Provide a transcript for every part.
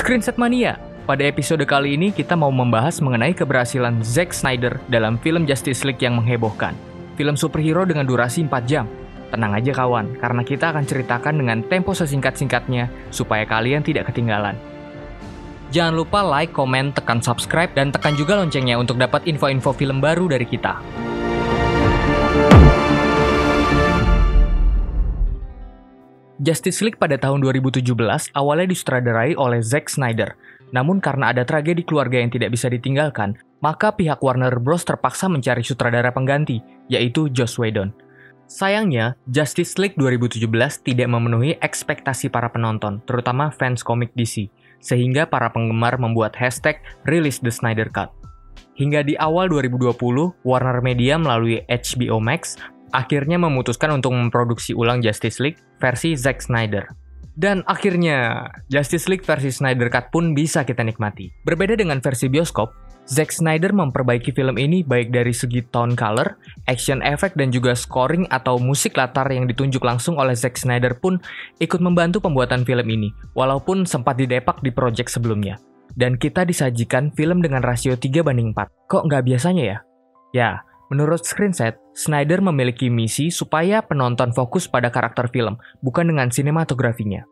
Screenset Mania. Pada episode kali ini kita mau membahas mengenai keberhasilan Zack Snyder dalam film Justice League yang menghebohkan. Film superhero dengan durasi 4 jam. Tenang aja kawan, karena kita akan ceritakan dengan tempo sesingkat-singkatnya supaya kalian tidak ketinggalan. Jangan lupa like, komen, tekan subscribe, dan tekan juga loncengnya untuk dapat info-info film baru dari kita. Justice League pada tahun 2017 awalnya disutradarai oleh Zack Snyder. Namun karena ada tragedi keluarga yang tidak bisa ditinggalkan, maka pihak Warner Bros terpaksa mencari sutradara pengganti, yaitu Joss Whedon. Sayangnya, Justice League 2017 tidak memenuhi ekspektasi para penonton, terutama fans komik DC, sehingga para penggemar membuat hashtag Release the Snyder Cut. Hingga di awal 2020, Warner Media melalui HBO Max akhirnya memutuskan untuk memproduksi ulang Justice League versi Zack Snyder. Dan akhirnya, Justice League versi Snyder Cut pun bisa kita nikmati. Berbeda dengan versi bioskop, Zack Snyder memperbaiki film ini baik dari segi tone color, action effect, dan juga scoring atau musik latar yang ditunjuk langsung oleh Zack Snyder pun ikut membantu pembuatan film ini, walaupun sempat didepak di project sebelumnya. Dan kita disajikan film dengan rasio 3:4. Kok nggak biasanya ya? Ya, menurut Screenset, Snyder memiliki misi supaya penonton fokus pada karakter film, bukan dengan sinematografinya.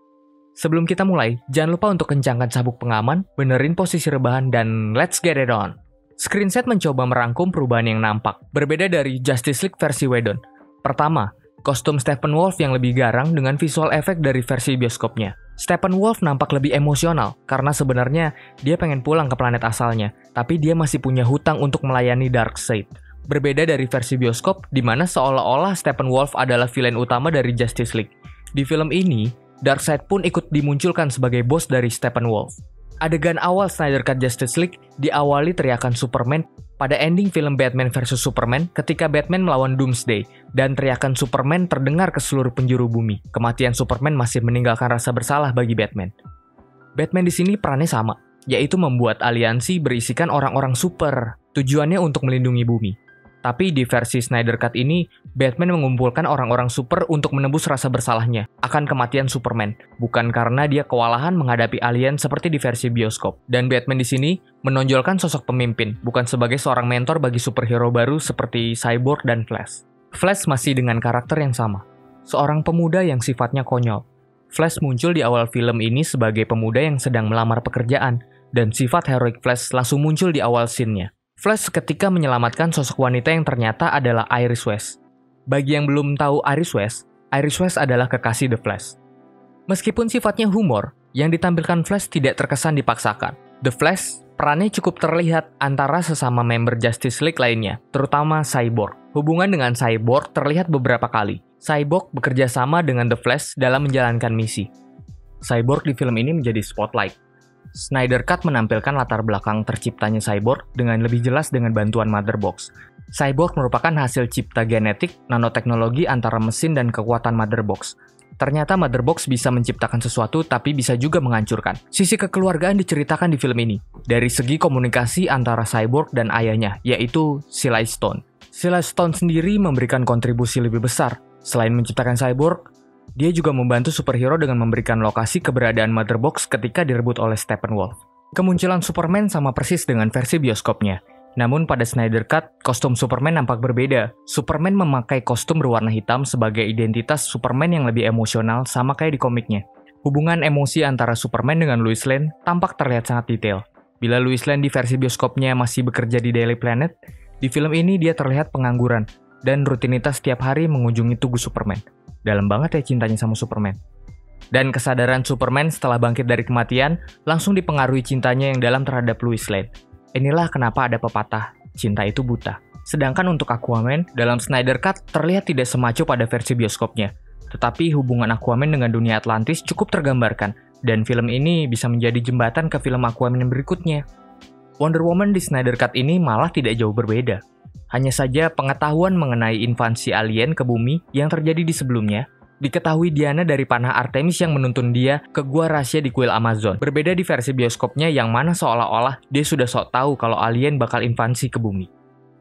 Sebelum kita mulai, jangan lupa untuk kencangkan sabuk pengaman, benerin posisi rebahan, dan let's get it on! Screenset mencoba merangkum perubahan yang nampak, berbeda dari Justice League versi Whedon. Pertama, kostum Steppenwolf yang lebih garang dengan visual efek dari versi bioskopnya. Steppenwolf nampak lebih emosional, karena sebenarnya dia pengen pulang ke planet asalnya, tapi dia masih punya hutang untuk melayani Darkseid. Berbeda dari versi bioskop, di mana seolah-olah Steppenwolf adalah villain utama dari Justice League. Di film ini, Darkseid pun ikut dimunculkan sebagai bos dari Steppenwolf. Adegan awal Snyder Cut Justice League diawali teriakan Superman pada ending film Batman vs Superman ketika Batman melawan Doomsday, dan teriakan Superman terdengar ke seluruh penjuru bumi. Kematian Superman masih meninggalkan rasa bersalah bagi Batman. Batman di sini perannya sama, yaitu membuat aliansi berisikan orang-orang super. Tujuannya untuk melindungi bumi. Tapi di versi Snyder Cut ini, Batman mengumpulkan orang-orang super untuk menebus rasa bersalahnya akan kematian Superman, bukan karena dia kewalahan menghadapi alien seperti di versi bioskop. Dan Batman di sini menonjolkan sosok pemimpin, bukan sebagai seorang mentor bagi superhero baru seperti Cyborg dan Flash. Flash masih dengan karakter yang sama, seorang pemuda yang sifatnya konyol. Flash muncul di awal film ini sebagai pemuda yang sedang melamar pekerjaan, dan sifat heroic Flash langsung muncul di awal scene-nya. Flash ketika menyelamatkan sosok wanita yang ternyata adalah Iris West. Bagi yang belum tahu Iris West adalah kekasih The Flash. Meskipun sifatnya humor, yang ditampilkan Flash tidak terkesan dipaksakan. The Flash perannya cukup terlihat antara sesama member Justice League lainnya, terutama Cyborg. Hubungan dengan Cyborg terlihat beberapa kali. Cyborg bekerja sama dengan The Flash dalam menjalankan misi. Cyborg di film ini menjadi spotlight. Snyder Cut menampilkan latar belakang terciptanya Cyborg dengan lebih jelas dengan bantuan Mother Box. Cyborg merupakan hasil cipta genetik nanoteknologi antara mesin dan kekuatan Mother Box. Ternyata Mother Box bisa menciptakan sesuatu tapi bisa juga menghancurkan. Sisi kekeluargaan diceritakan di film ini dari segi komunikasi antara Cyborg dan ayahnya, yaitu Silai Stone. Silai Stone sendiri memberikan kontribusi lebih besar. Selain menciptakan Cyborg, dia juga membantu superhero dengan memberikan lokasi keberadaan Mother Box ketika direbut oleh Steppenwolf. Kemunculan Superman sama persis dengan versi bioskopnya. Namun pada Snyder Cut, kostum Superman nampak berbeda. Superman memakai kostum berwarna hitam sebagai identitas Superman yang lebih emosional sama kayak di komiknya. Hubungan emosi antara Superman dengan Lois Lane tampak terlihat sangat detail. Bila Lois Lane di versi bioskopnya masih bekerja di Daily Planet, di film ini dia terlihat pengangguran dan rutinitas setiap hari mengunjungi tugu Superman. Dalam banget ya cintanya sama Superman. Dan kesadaran Superman setelah bangkit dari kematian langsung dipengaruhi cintanya yang dalam terhadap Lois Lane. Inilah kenapa ada pepatah, cinta itu buta. Sedangkan untuk Aquaman, dalam Snyder Cut terlihat tidak semaco pada versi bioskopnya. Tetapi hubungan Aquaman dengan dunia Atlantis cukup tergambarkan, dan film ini bisa menjadi jembatan ke film Aquaman yang berikutnya. Wonder Woman di Snyder Cut ini malah tidak jauh berbeda. Hanya saja pengetahuan mengenai invasi alien ke bumi yang terjadi di sebelumnya, diketahui Diana dari panah Artemis yang menuntun dia ke gua rahasia di kuil Amazon. Berbeda di versi bioskopnya yang mana seolah-olah dia sudah sok tahu kalau alien bakal invasi ke bumi.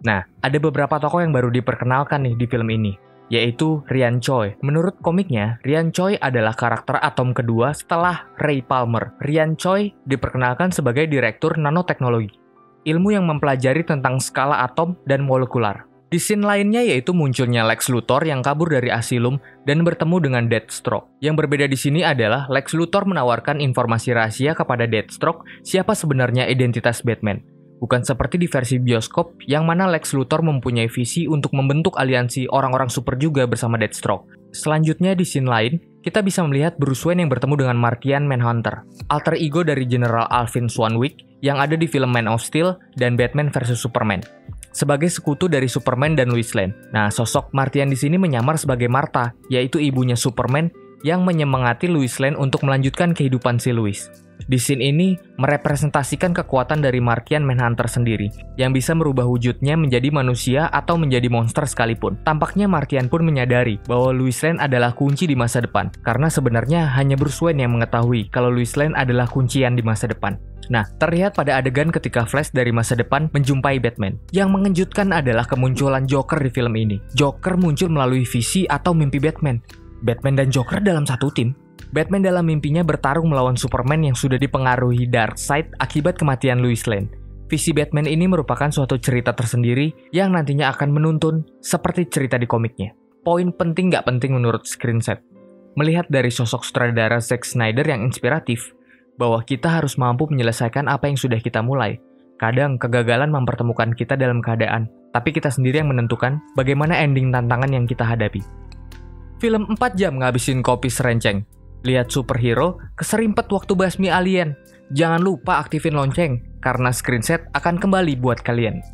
Nah, ada beberapa tokoh yang baru diperkenalkan nih di film ini. yaitu Ryan Choi. Menurut komiknya, Ryan Choi adalah karakter atom kedua setelah Ray Palmer. Ryan Choi diperkenalkan sebagai direktur nanoteknologi, ilmu yang mempelajari tentang skala atom dan molekular. Di scene lainnya yaitu munculnya Lex Luthor yang kabur dari Asylum dan bertemu dengan Deathstroke. Yang berbeda di sini adalah Lex Luthor menawarkan informasi rahasia kepada Deathstroke siapa sebenarnya identitas Batman. Bukan seperti di versi bioskop yang mana Lex Luthor mempunyai visi untuk membentuk aliansi orang-orang super juga bersama Deathstroke. Selanjutnya di scene lain, kita bisa melihat Bruce Wayne yang bertemu dengan Martian Manhunter, alter ego dari General Alvin Swanwick yang ada di film Man of Steel dan Batman vs Superman, sebagai sekutu dari Superman dan Lois Lane. Nah, sosok Martian di sini menyamar sebagai Martha, yaitu ibunya Superman yang menyemangati Lois Lane untuk melanjutkan kehidupan si Lois. Di scene ini merepresentasikan kekuatan dari Martian Manhunter sendiri, yang bisa merubah wujudnya menjadi manusia atau menjadi monster sekalipun. Tampaknya Martian pun menyadari bahwa Lois Lane adalah kunci di masa depan, karena sebenarnya hanya Bruce Wayne yang mengetahui kalau Lois Lane adalah kuncian di masa depan. Nah, terlihat pada adegan ketika Flash dari masa depan menjumpai Batman. Yang mengejutkan adalah kemunculan Joker di film ini. Joker muncul melalui visi atau mimpi Batman. Batman dan Joker dalam satu tim. Batman dalam mimpinya bertarung melawan Superman yang sudah dipengaruhi Darkseid akibat kematian Lois Lane. Visi Batman ini merupakan suatu cerita tersendiri yang nantinya akan menuntun seperti cerita di komiknya. Poin penting nggak penting menurut Screenset. Melihat dari sosok sutradara Zack Snyder yang inspiratif, bahwa kita harus mampu menyelesaikan apa yang sudah kita mulai. Kadang kegagalan mempertemukan kita dalam keadaan, tapi kita sendiri yang menentukan bagaimana ending tantangan yang kita hadapi. Film 4 jam ngabisin kopi serenceng. Lihat superhero, keserimpet waktu basmi alien. Jangan lupa aktifin lonceng, karena Screenset akan kembali buat kalian.